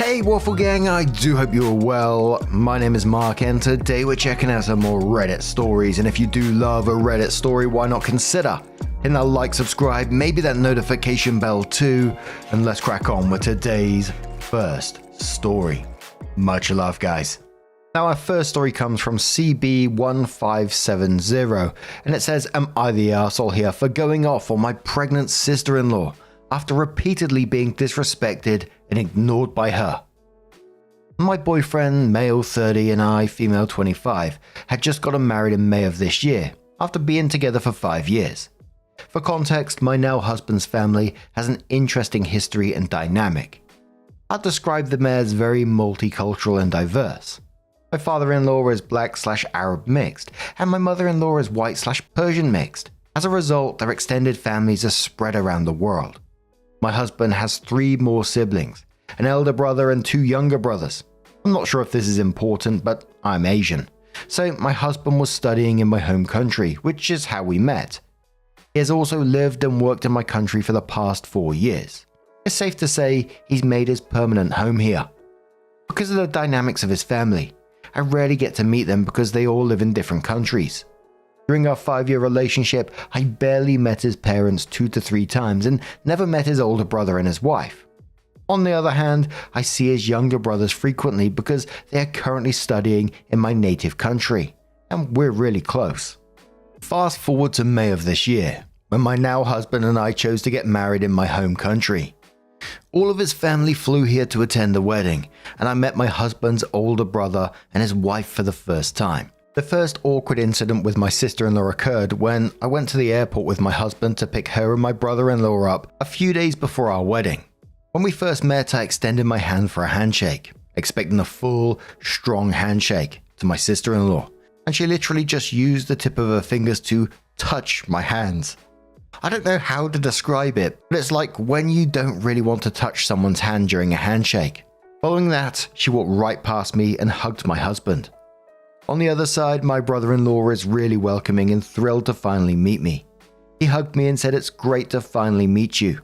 Hey Waffle Gang, I do hope you're well. My name is Mark and today we're checking out some more Reddit stories, and if you do love a Reddit story, why not consider hitting that like, subscribe, maybe that notification bell too, and let's crack on with today's first story. Much love, guys. Now, our first story comes from CB1570, and it says, "Am I the arsehole here for going off on my pregnant sister-in-law after repeatedly being disrespected and ignored by her? My boyfriend, male 30, and I, female 25, had just gotten married in May of this year, after being together for 5 years. For context, my now husband's family has an interesting history and dynamic. I'd describe them as very multicultural and diverse. My father-in-law is black/Arab mixed, and my mother-in-law is white/Persian mixed. As a result, their extended families are spread around the world. My husband has 3 more siblings, an elder brother and 2 younger brothers. I'm not sure if this is important, but I'm Asian. So my husband was studying in my home country, which is how we met. He has also lived and worked in my country for the past 4 years. It's safe to say he's made his permanent home here. Because of the dynamics of his family, I rarely get to meet them because they all live in different countries. During our 5-year relationship, I barely met his parents 2 to 3 times and never met his older brother and his wife. On the other hand, I see his younger brothers frequently because they are currently studying in my native country, and we're really close. Fast forward to May of this year, when my now husband and I chose to get married in my home country. All of his family flew here to attend the wedding, and I met my husband's older brother and his wife for the first time. The first awkward incident with my sister-in-law occurred when I went to the airport with my husband to pick her and my brother-in-law up a few days before our wedding. When we first met, I extended my hand for a handshake, expecting a full, strong handshake to my sister-in-law, and she literally just used the tip of her fingers to touch my hands. I don't know how to describe it, but it's like when you don't really want to touch someone's hand during a handshake. Following that, she walked right past me and hugged my husband. On the other side, my brother-in-law is really welcoming and thrilled to finally meet me. He hugged me and said it's great to finally meet you.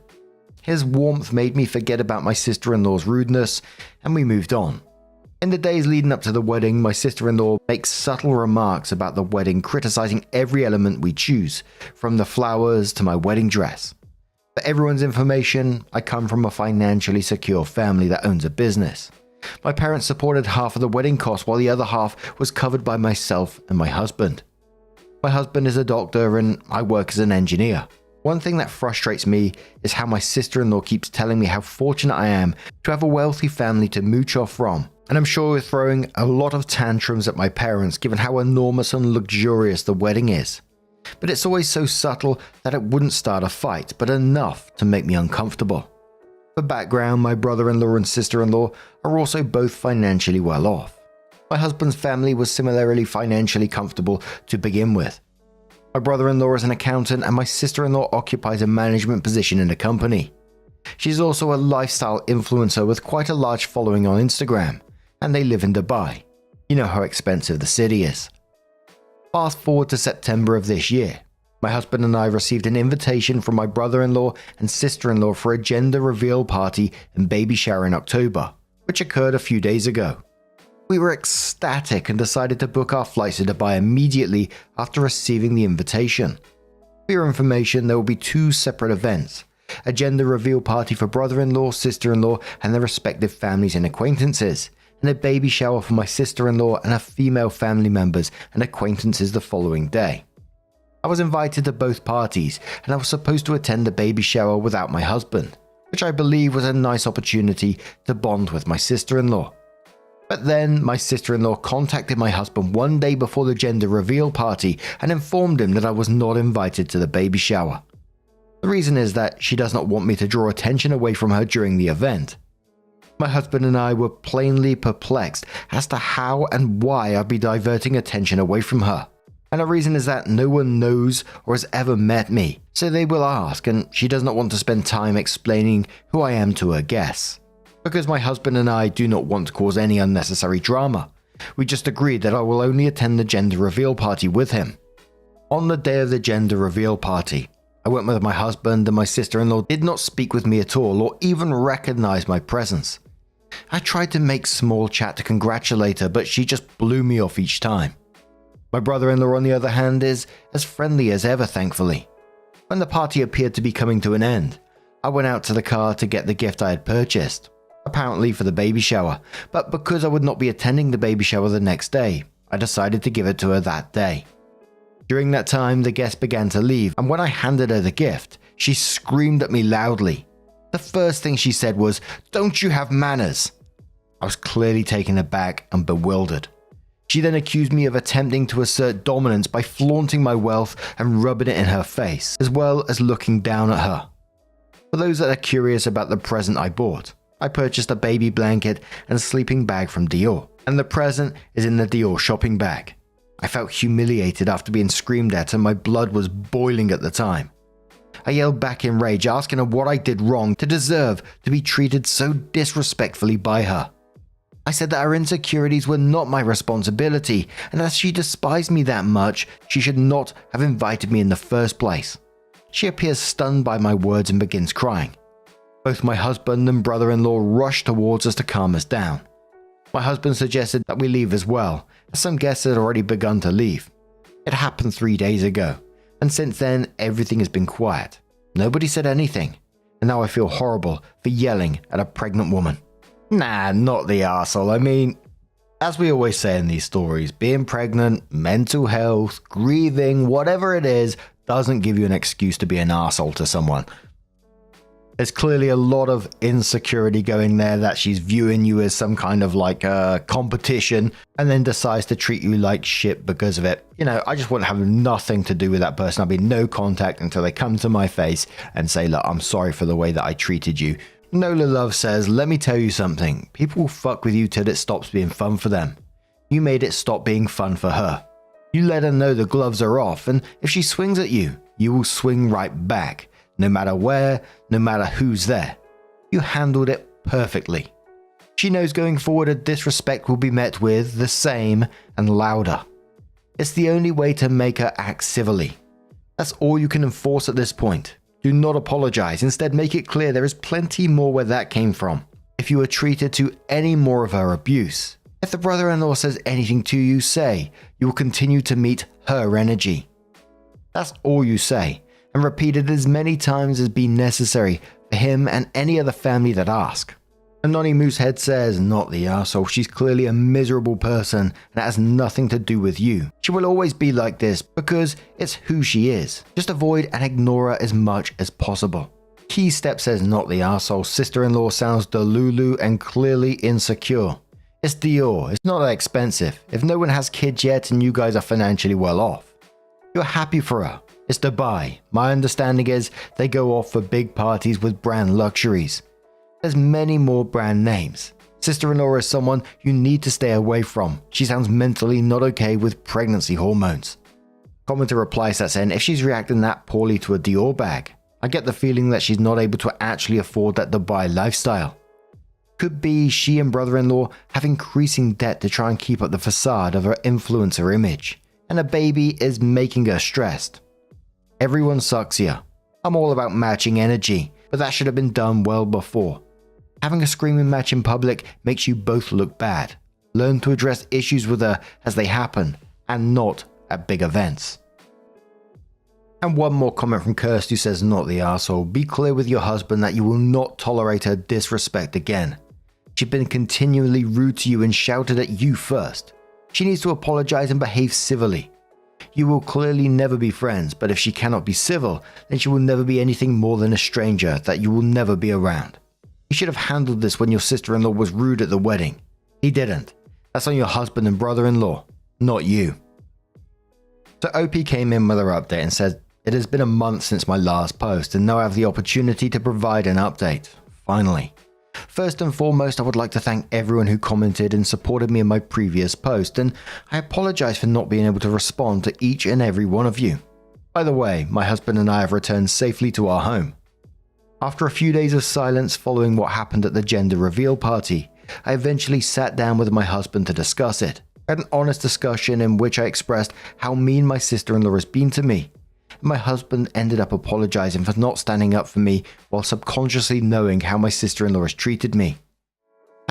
His warmth made me forget about my sister-in-law's rudeness, and we moved on. In the days leading up to the wedding, my sister-in-law makes subtle remarks about the wedding, criticizing every element we choose, from the flowers to my wedding dress. For everyone's information, I come from a financially secure family that owns a business. My parents supported half of the wedding costs while the other half was covered by myself and my husband. My husband is a doctor and I work as an engineer. One thing that frustrates me is how my sister-in-law keeps telling me how fortunate I am to have a wealthy family to mooch off from. And I'm sure we're throwing a lot of tantrums at my parents given how enormous and luxurious the wedding is. But it's always so subtle that it wouldn't start a fight, but enough to make me uncomfortable. For background, my brother-in-law and sister-in-law are also both financially well off. My husband's family was similarly financially comfortable to begin with. My brother-in-law is an accountant and my sister-in-law occupies a management position in the company. She's also a lifestyle influencer with quite a large following on Instagram, and they live in Dubai. You know how expensive the city is. Fast forward to September of this year. My husband and I received an invitation from my brother-in-law and sister-in-law for a gender reveal party and baby shower in October, which occurred a few days ago. We were ecstatic and decided to book our flights to Dubai immediately after receiving the invitation. For your information, there will be 2 separate events: a gender reveal party for brother-in-law, sister-in-law, and their respective families and acquaintances, and a baby shower for my sister-in-law and her female family members and acquaintances the following day. I was invited to both parties, and I was supposed to attend the baby shower without my husband, which I believe was a nice opportunity to bond with my sister-in-law. But then my sister-in-law contacted my husband one day before the gender reveal party and informed him that I was not invited to the baby shower. The reason is that she does not want me to draw attention away from her during the event. My husband and I were plainly perplexed as to how and why I'd be diverting attention away from her. And the reason is that no one knows or has ever met me, so they will ask, and she does not want to spend time explaining who I am to her guests. Because my husband and I do not want to cause any unnecessary drama, we just agreed that I will only attend the gender reveal party with him. On the day of the gender reveal party, I went with my husband, and my sister-in-law did not speak with me at all or even recognize my presence. I tried to make small chat to congratulate her, but she just blew me off each time. My brother-in-law, on the other hand, is as friendly as ever, thankfully. When the party appeared to be coming to an end, I went out to the car to get the gift I had purchased, apparently for the baby shower, but because I would not be attending the baby shower the next day, I decided to give it to her that day. During that time, the guests began to leave, and when I handed her the gift, she screamed at me loudly. The first thing she said was, "Don't you have manners?" I was clearly taken aback and bewildered. She then accused me of attempting to assert dominance by flaunting my wealth and rubbing it in her face, as well as looking down at her. For those that are curious about the present I bought, I purchased a baby blanket and sleeping bag from Dior, and the present is in the Dior shopping bag. I felt humiliated after being screamed at and my blood was boiling at the time. I yelled back in rage, asking her what I did wrong to deserve to be treated so disrespectfully by her. I said that her insecurities were not my responsibility, and as she despised me that much, she should not have invited me in the first place. She appears stunned by my words and begins crying. Both my husband and brother-in-law rushed towards us to calm us down. My husband suggested that we leave as well, as some guests had already begun to leave. It happened 3 days ago, and since then everything has been quiet. Nobody said anything, and now I feel horrible for yelling at a pregnant woman. Nah, not the arsehole. I mean, as we always say in these stories, being pregnant, mental health, grieving, whatever it is, doesn't give you an excuse to be an arsehole to someone. There's clearly a lot of insecurity going there, that she's viewing you as some kind of like a competition and then decides to treat you like shit because of it. You know, I just want to have nothing to do with that person. I'll be no contact until they come to my face and say, look, I'm sorry for the way that I treated you. Nola Love says, let me tell you something. People will fuck with you till it stops being fun for them. You made it stop being fun for her. You let her know the gloves are off, and if she swings at you, you will swing right back. No matter where, no matter who's there. You handled it perfectly. She knows going forward a disrespect will be met with the same and louder. It's the only way to make her act civilly. That's all you can enforce at this point. Do not apologize, instead make it clear there is plenty more where that came from. If you are treated to any more of her abuse, if the brother-in-law says anything to you, say you will continue to meet her energy. That's all you say, and repeat it as many times as be necessary for him and any other family that ask. Anony Moosehead says, not the arsehole, she's clearly a miserable person and it has nothing to do with you. She will always be like this because it's who she is. Just avoid and ignore her as much as possible. Key Step says, not the arsehole, sister-in-law sounds delulu and clearly insecure. It's Dior, it's not that expensive. If no one has kids yet and you guys are financially well off, you're happy for her. It's Dubai. My understanding is they go off for big parties with brand luxuries. There's many more brand names. Sister-in-law is someone you need to stay away from. She sounds mentally not okay with pregnancy hormones. Commenter replies that saying, if she's reacting that poorly to a Dior bag, I get the feeling that she's not able to actually afford that Dubai lifestyle. Could be she and brother-in-law have increasing debt to try and keep up the facade of her influencer image, and a baby is making her stressed. Everyone sucks here. I'm all about matching energy, but that should have been done well before. Having a screaming match in public makes you both look bad. Learn to address issues with her as they happen, and not at big events. And one more comment from Kirst who says, not the arsehole, be clear with your husband that you will not tolerate her disrespect again. She's been continually rude to you and shouted at you first. She needs to apologize and behave civilly. You will clearly never be friends, but if she cannot be civil, then she will never be anything more than a stranger that you will never be around. You should have handled this when your sister-in-law was rude at the wedding. He didn't. That's on your husband and brother-in-law, not you. So OP came in with her update and said, it has been a month since my last post and now I have the opportunity to provide an update. Finally. First and foremost, I would like to thank everyone who commented and supported me in my previous post, and I apologize for not being able to respond to each and every one of you. By the way, my husband and I have returned safely to our home. After a few days of silence following what happened at the gender reveal party, I eventually sat down with my husband to discuss it. I had an honest discussion in which I expressed how mean my sister-in-law has been to me. My husband ended up apologizing for not standing up for me while subconsciously knowing how my sister-in-law has treated me.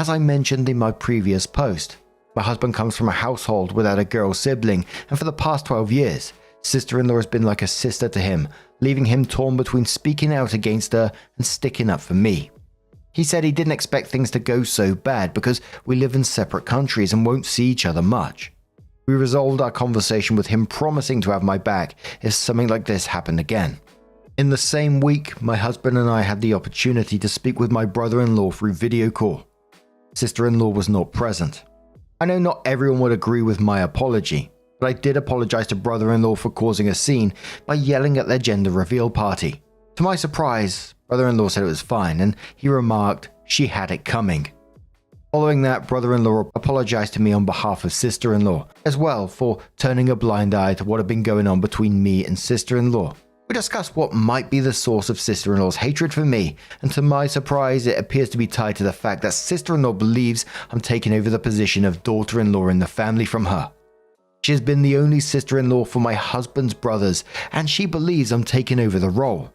As I mentioned in my previous post, my husband comes from a household without a girl sibling, and for the past 12 years, sister-in-law has been like a sister to him, leaving him torn between speaking out against her and sticking up for me. He said he didn't expect things to go so bad because we live in separate countries and won't see each other much. We resolved our conversation with him promising to have my back if something like this happened again. In the same week, my husband and I had the opportunity to speak with my brother-in-law through video call. Sister-in-law was not present. I know not everyone would agree with my apology, but I did apologize to brother-in-law for causing a scene by yelling at their gender reveal party. To my surprise, brother-in-law said it was fine, and he remarked she had it coming. Following that, brother-in-law apologized to me on behalf of sister-in-law, as well for turning a blind eye to what had been going on between me and sister-in-law. We discussed what might be the source of sister-in-law's hatred for me, and to my surprise, it appears to be tied to the fact that sister-in-law believes I'm taking over the position of daughter-in-law in the family from her. She has been the only sister-in-law for my husband's brothers, and she believes I'm taking over the role.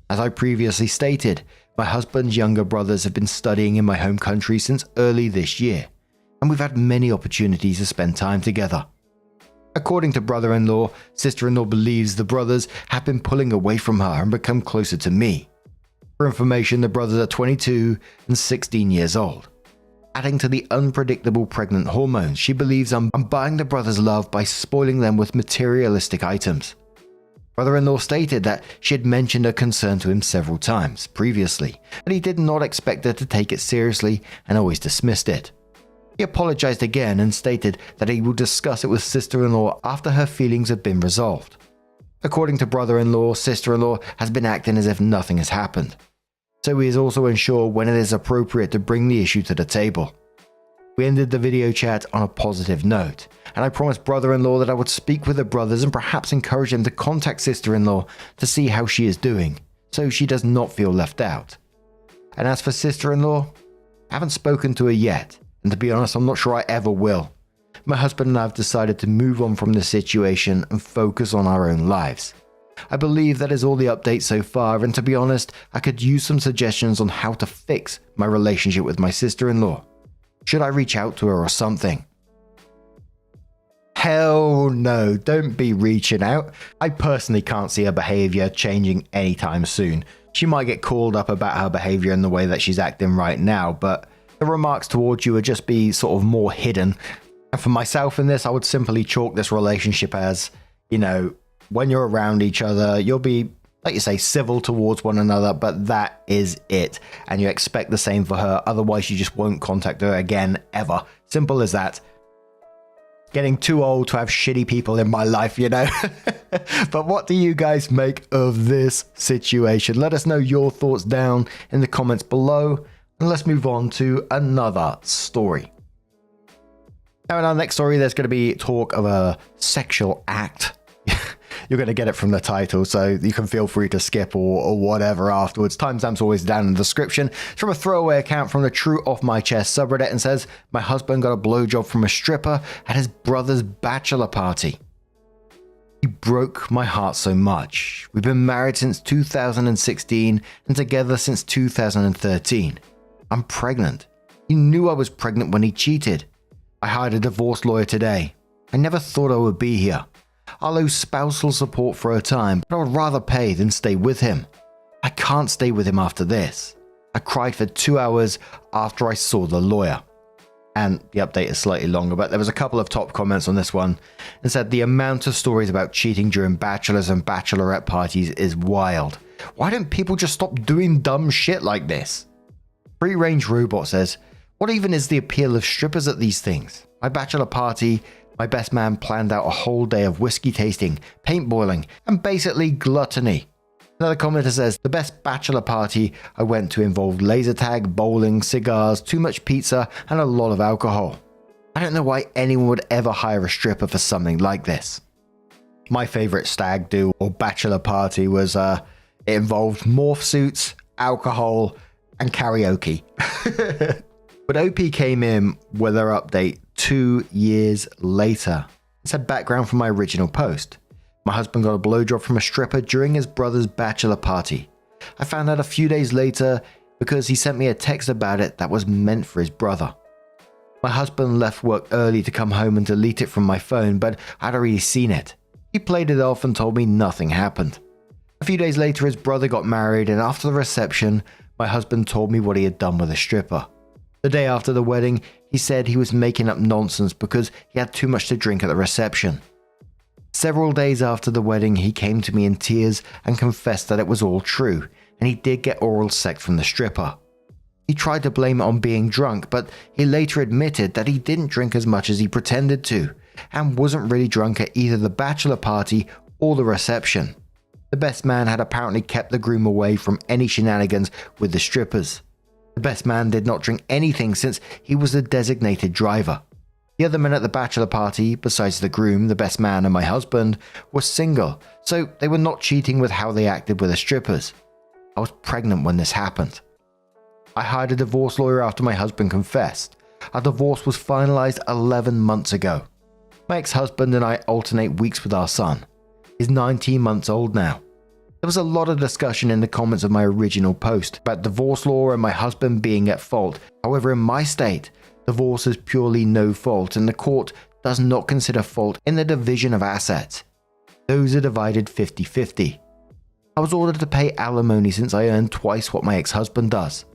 As I previously stated, my husband's younger brothers have been studying in my home country since early this year, and we've had many opportunities to spend time together. According to brother-in-law, sister-in-law believes the brothers have been pulling away from her and become closer to me. For information, the brothers are 22 and 16 years old. Adding to the unpredictable pregnant hormones, she believes I'm buying the brothers' love by spoiling them with materialistic items. Brother-in-law stated that she had mentioned her concern to him several times previously, but he did not expect her to take it seriously and always dismissed it. He apologized again and stated that he will discuss it with sister-in-law after her feelings have been resolved. According to brother-in-law, sister-in-law has been acting as if nothing has happened. So he is also unsure when it is appropriate to bring the issue to the table. We ended the video chat on a positive note, and I promised brother-in-law that I would speak with the brothers and perhaps encourage them to contact sister-in-law to see how she is doing, so she does not feel left out. And as for sister-in-law, I haven't spoken to her yet, and to be honest, I'm not sure I ever will. My husband and I have decided to move on from this situation and focus on our own lives. I believe that is all the updates so far, and to be honest, I could use some suggestions on how to fix my relationship with my sister-in-law. Should I reach out to her or something? Hell no, don't be reaching out. I personally can't see her behavior changing anytime soon. She might get called up about her behavior in the way that she's acting right now, but the remarks towards you would just be sort of more hidden. And for myself in this, I would simply chalk this relationship as, when you're around each other, you'll be, like you say, civil towards one another, but that is it. And you expect the same for her, otherwise you just won't contact her again, ever. Simple as that. Getting too old to have shitty people in my life, But what do you guys make of this situation? Let us know your thoughts down in the comments below, and let's move on to another story. Now in our next story, there's going to be talk of a sexual act. You're going to get it from the title, so you can feel free to skip or whatever afterwards. Timestamp's always down in the description. It's from a throwaway account from the True Off My Chest subreddit and says, my husband got a blowjob from a stripper at his brother's bachelor party. He broke my heart so much. We've been married since 2016 and together since 2013. I'm pregnant. He knew I was pregnant when he cheated. I hired a divorce lawyer today. I never thought I would be here. I'll owe spousal support for a time, but I would rather pay than stay with him. I can't stay with him after this. I cried for 2 hours after I saw the lawyer. And the update is slightly longer, but there was a couple of top comments on this one and said the amount of stories about cheating during bachelors and bachelorette parties is wild. Why don't people just stop doing dumb shit like this? Free Range Robot says, what even is the appeal of strippers at these things? My bachelor party, my best man planned out a whole day of whiskey tasting, paintballing, and basically gluttony. Another commenter says, the best bachelor party I went to involved laser tag, bowling, cigars, too much pizza, and a lot of alcohol. I don't know why anyone would ever hire a stripper for something like this. My favorite stag do or bachelor party was, it involved morph suits, alcohol, and karaoke. But OP came in with their update 2 years later. It said background from my original post. My husband got a blowjob from a stripper during his brother's bachelor party. I found out a few days later because he sent me a text about it that was meant for his brother. My husband left work early to come home and delete it from my phone, but I'd already seen it. He played it off and told me nothing happened. A few days later, his brother got married, and after the reception, my husband told me what he had done with a stripper. The day after the wedding, he said he was making up nonsense because he had too much to drink at the reception. Several days after the wedding, he came to me in tears and confessed that it was all true, and he did get oral sex from the stripper. He tried to blame it on being drunk, but he later admitted that he didn't drink as much as he pretended to, and wasn't really drunk at either the bachelor party or the reception. The best man had apparently kept the groom away from any shenanigans with the strippers. The best man did not drink anything since he was the designated driver. The other men at the bachelor party, besides the groom, the best man and my husband, were single, so they were not cheating with how they acted with the strippers. I was pregnant when this happened. I hired a divorce lawyer after my husband confessed. Our divorce was finalized 11 months ago. My ex-husband and I alternate weeks with our son. He's 19 months old now. There was a lot of discussion in the comments of my original post about divorce law and my husband being at fault. However, in my state, divorce is purely no fault and the court does not consider fault in the division of assets. Those are divided 50-50. I was ordered to pay alimony since I earn twice what my ex-husband does.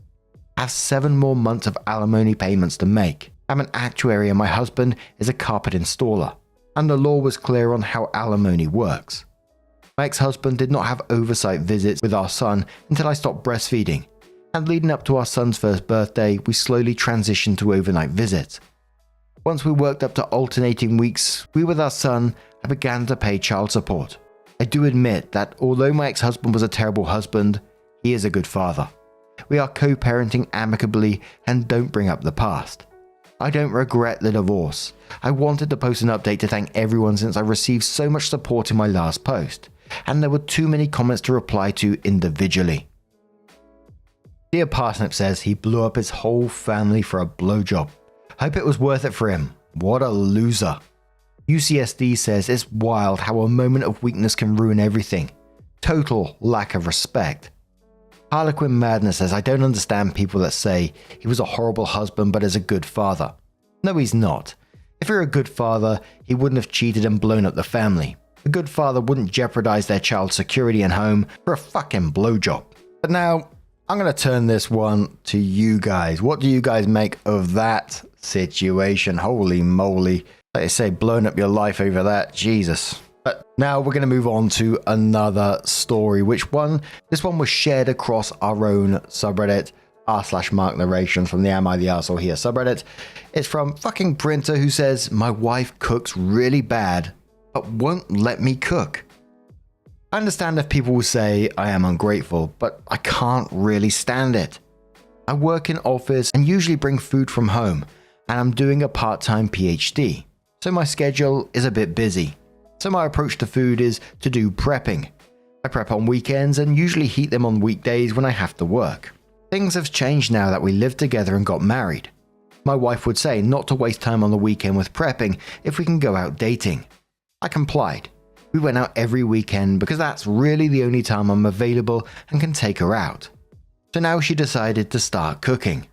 I have 7 more months of alimony payments to make. I'm an actuary and my husband is a carpet installer, and the law was clear on how alimony works. My ex-husband did not have oversight visits with our son until I stopped breastfeeding, and leading up to our son's first birthday, we slowly transitioned to overnight visits. Once we worked up to alternating weeks, we with our son, I began to pay child support. I do admit that although my ex-husband was a terrible husband, he is a good father. We are co-parenting amicably and don't bring up the past. I don't regret the divorce. I wanted to post an update to thank everyone since I received so much support in my last post, and there were too many comments to reply to individually. Dear Parsnip says he blew up his whole family for a blowjob. Hope it was worth it for him. What a loser. UCSD says it's wild how a moment of weakness can ruin everything. Total lack of respect. Harlequin Madness says, I don't understand people that say he was a horrible husband but is a good father. No, he's not. If you're a good father, he wouldn't have cheated and blown up the family. A good father wouldn't jeopardize their child's security and home for a fucking blowjob. But now, I'm going to turn this one to you guys. What do you guys make of that situation? Holy moly. Like I say, blowing up your life over that. Jesus. But now we're going to move on to another story. This one was shared across our own subreddit, r/Mark Narrations from the Am I the Arsehole Here subreddit. It's from fucking Printer who says, my wife cooks really bad, but won't let me cook. I understand if people will say I am ungrateful, but I can't really stand it. I work in office and usually bring food from home, and I'm doing a part-time PhD, so my schedule is a bit busy. So my approach to food is to do prepping. I prep on weekends and usually heat them on weekdays when I have to work. Things have changed now that we live together and got married. My wife would say not to waste time on the weekend with prepping if we can go out dating. I complied. We went out every weekend because that's really the only time I'm available and can take her out. So now she decided to start cooking.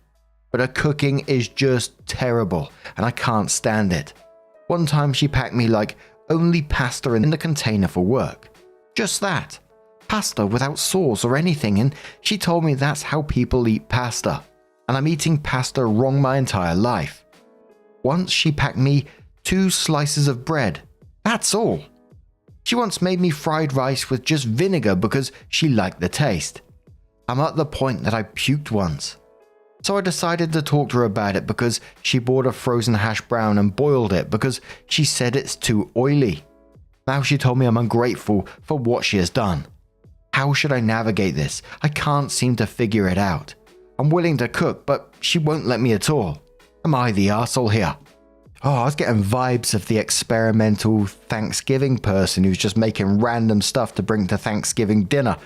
But her cooking is just terrible and I can't stand it. One time she packed me like only pasta in the container for work. Just that. Pasta without sauce or anything, and she told me that's how people eat pasta. And I'm eating pasta wrong my entire life. Once she packed me 2 slices of bread. That's all. She once made me fried rice with just vinegar because she liked the taste. I'm at the point that I puked once. So I decided to talk to her about it because she bought a frozen hash brown and boiled it because she said it's too oily. Now she told me I'm ungrateful for what she has done. How should I navigate this? I can't seem to figure it out. I'm willing to cook, but she won't let me at all. Am I the arsehole here? Oh, I was getting vibes of the experimental Thanksgiving person who's just making random stuff to bring to Thanksgiving dinner.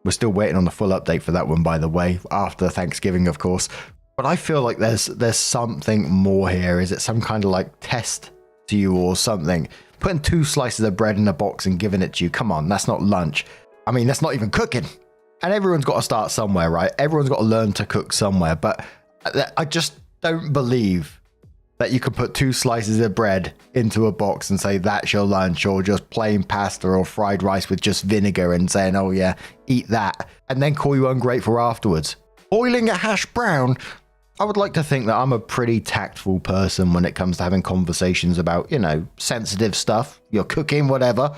We're still waiting on the full update for that one, by the way, after Thanksgiving, of course. But I feel like there's something more here. Is it some kind of like test to you or something? Putting 2 slices of bread in a box and giving it to you. Come on, that's not lunch. I mean, that's not even cooking. And everyone's got to start somewhere, right? Everyone's got to learn to cook somewhere. But I just don't believe that you can put 2 slices of bread into a box and say that's your lunch, or just plain pasta or fried rice with just vinegar and saying, oh yeah, eat that, and then call you ungrateful afterwards. Boiling a hash brown. I would like to think that I'm a pretty tactful person when it comes to having conversations about, sensitive stuff, you're cooking, whatever.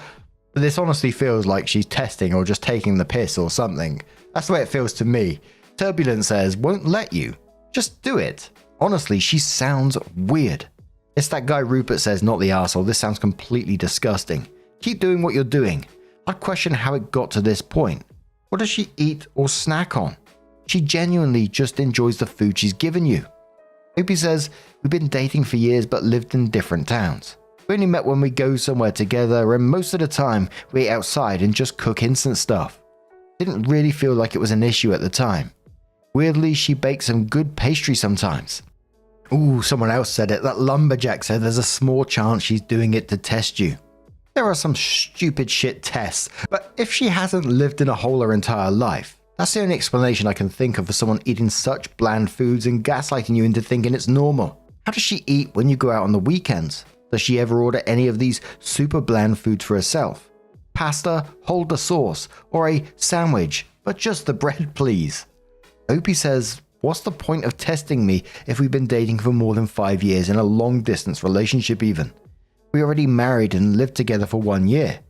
But this honestly feels like she's testing or just taking the piss or something. That's the way it feels to me. Turbulent says, won't let you. Just do it. Honestly, she sounds weird. It's that guy Rupert says, not the arsehole. This sounds completely disgusting. Keep doing what you're doing. I'd question how it got to this point. What does she eat or snack on? She genuinely just enjoys the food she's given you. Opie says, we've been dating for years but lived in different towns. We only met when we go somewhere together, and most of the time we eat outside and just cook instant stuff. Didn't really feel like it was an issue at the time. Weirdly, she bakes some good pastry sometimes. Ooh, someone else said it. That lumberjack said there's a small chance she's doing it to test you. There are some stupid shit tests, but if she hasn't lived in a hole her entire life, that's the only explanation I can think of for someone eating such bland foods and gaslighting you into thinking it's normal. How does she eat when you go out on the weekends? Does she ever order any of these super bland foods for herself? Pasta, hold the sauce, or a sandwich, but just the bread, please. Opie says, what's the point of testing me if we've been dating for more than 5 years in a long-distance relationship even? We already married and lived together for 1 year.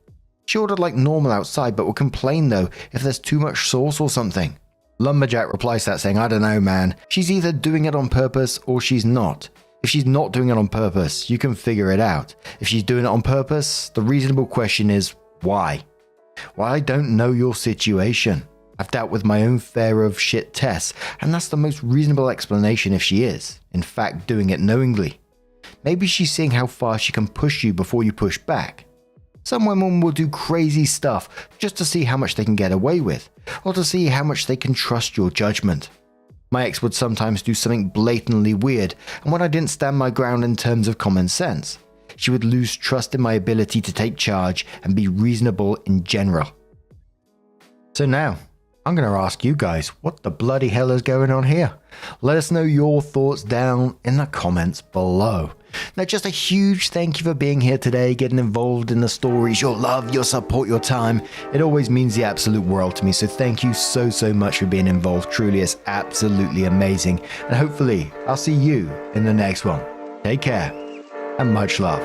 She ordered like normal outside but will complain though if there's too much sauce or something. Lumberjack replies to that saying, I don't know man, she's either doing it on purpose or she's not. If she's not doing it on purpose, you can figure it out. If she's doing it on purpose, the reasonable question is, why? Well, I don't know your situation. I've dealt with my own fair of shit tests, and that's the most reasonable explanation if she is, in fact, doing it knowingly. Maybe she's seeing how far she can push you before you push back. Some women will do crazy stuff just to see how much they can get away with, or to see how much they can trust your judgment. My ex would sometimes do something blatantly weird, and when I didn't stand my ground in terms of common sense, she would lose trust in my ability to take charge and be reasonable in general. So now, I'm going to ask you guys, what the bloody hell is going on here? Let us know your thoughts down in the comments below. Now, just a huge thank you for being here today, getting involved in the stories, your love, your support, your time. It always means the absolute world to me. So thank you so much for being involved. Truly is absolutely amazing. And hopefully I'll see you in the next one. Take care and much love.